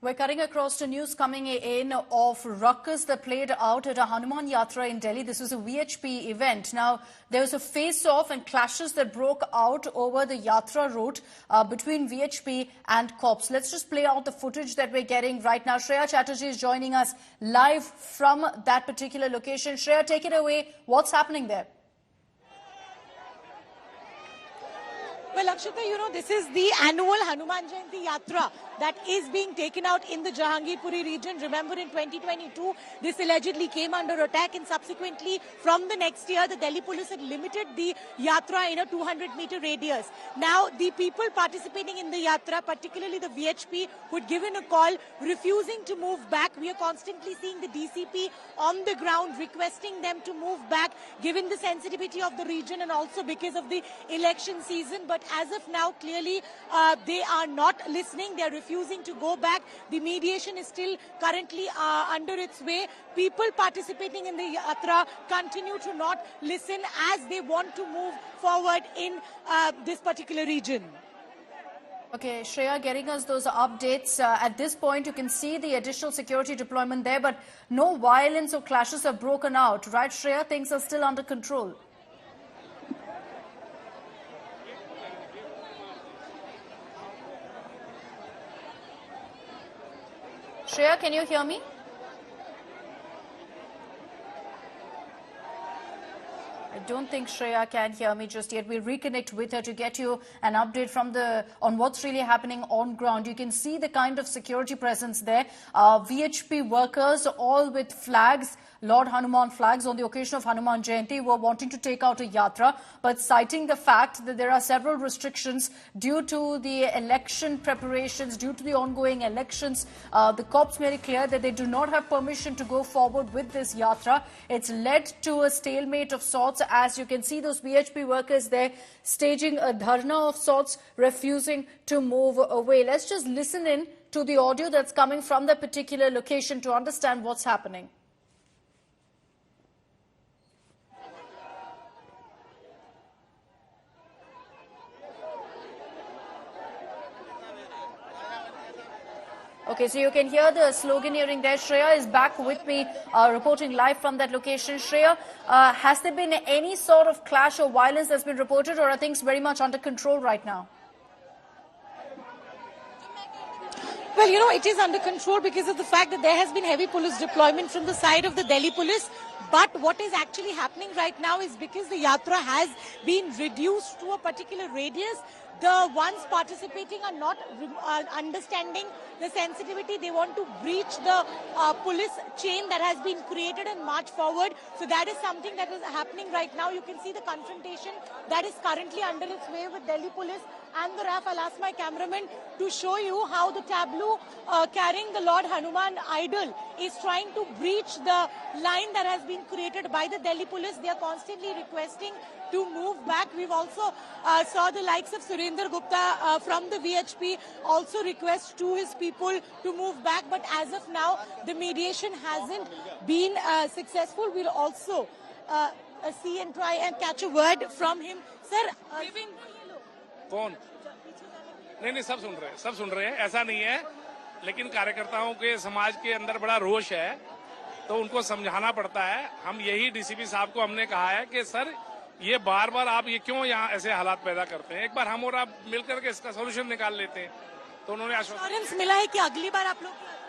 We're cutting across to news coming in of ruckus that played out at a Hanuman Yatra in Delhi. This was a VHP event. Now, there was a face-off and clashes that broke out over the Yatra route between VHP and cops. Let's just play out the footage that we're getting right now. Shreya Chatterjee is joining us live from that particular location. Shreya, take it away. What's happening there? Well, Akshata, this is the annual Hanuman Jayanti Yatra that is being taken out in the Jahangirpuri region. Remember, in 2022, this allegedly came under attack, and subsequently, from the next year, the Delhi police had limited the Yatra in a 200-meter radius. Now, the people participating in the Yatra, particularly the VHP, who had given a call refusing to move back. We are constantly seeing the DCP on the ground requesting them to move back, given the sensitivity of the region and also because of the election season. But as of now, clearly, they are not listening. They are refusing to go back. The mediation is still currently under its way. People participating in the Yatra continue to not listen as they want to move forward in this particular region. Okay, Shreya, getting us those updates. At this point, you can see the additional security deployment there, but no violence or clashes have broken out, right, Shreya? Things are still under control. Shreya, can you hear me? I don't think Shreya can hear me just yet. We'll reconnect with her to get you an update from on what's really happening on ground. You can see the kind of security presence there. VHP workers, all with flags, Lord Hanuman flags on the occasion of Hanuman Jayanti, were wanting to take out a yatra, but citing the fact that there are several restrictions due to the election preparations, due to the ongoing elections. The cops made it clear that they do not have permission to go forward with this yatra. It's led to a stalemate of sorts, as you can see those VHP workers there staging a dharna of sorts, refusing to move away. Let's just listen in to the audio that's coming from the particular location to understand what's happening. Okay, so you can hear the sloganeering there. Shreya is back with me, reporting live from that location. Shreya, has there been any sort of clash or violence that's been reported, or are things very much under control right now? Well, it is under control because of the fact that there has been heavy police deployment from the side of the Delhi police. But what is actually happening right now is because the yatra has been reduced to a particular radius, the ones participating are not understanding the sensitivity. They want to breach the police chain that has been created and march forward. So that is something that is happening right now. You can see the confrontation that is currently under its way with Delhi police and the RAF. I'll ask my cameraman to show you how the tableau carrying the Lord Hanuman idol is trying to breach the line that has been created by the Delhi police. They are constantly requesting to move back. We've also saw the likes of Surinder Gupta from the VHP also request to his people to move back. But as of now, the mediation hasn't been successful. We'll also see and try and catch a word from him. Sir, कौन नहीं सब सुन रहे हैं ऐसा नहीं है, लेकिन कार्यकर्ताओं के समाज के अंदर बड़ा रोष है, तो उनको समझाना पड़ता है. हम यही डीसीपी साहब को हमने कहा है कि सर ये बार बार आप ये क्यों यहाँ ऐसे हालात पैदा करते हैं, एक बार हम और आप मिलकर के इसका सोल्यूशन निकाल लेते हैं. तो उन्होंने आश्वासन मिला है कि अगली बार आप लोग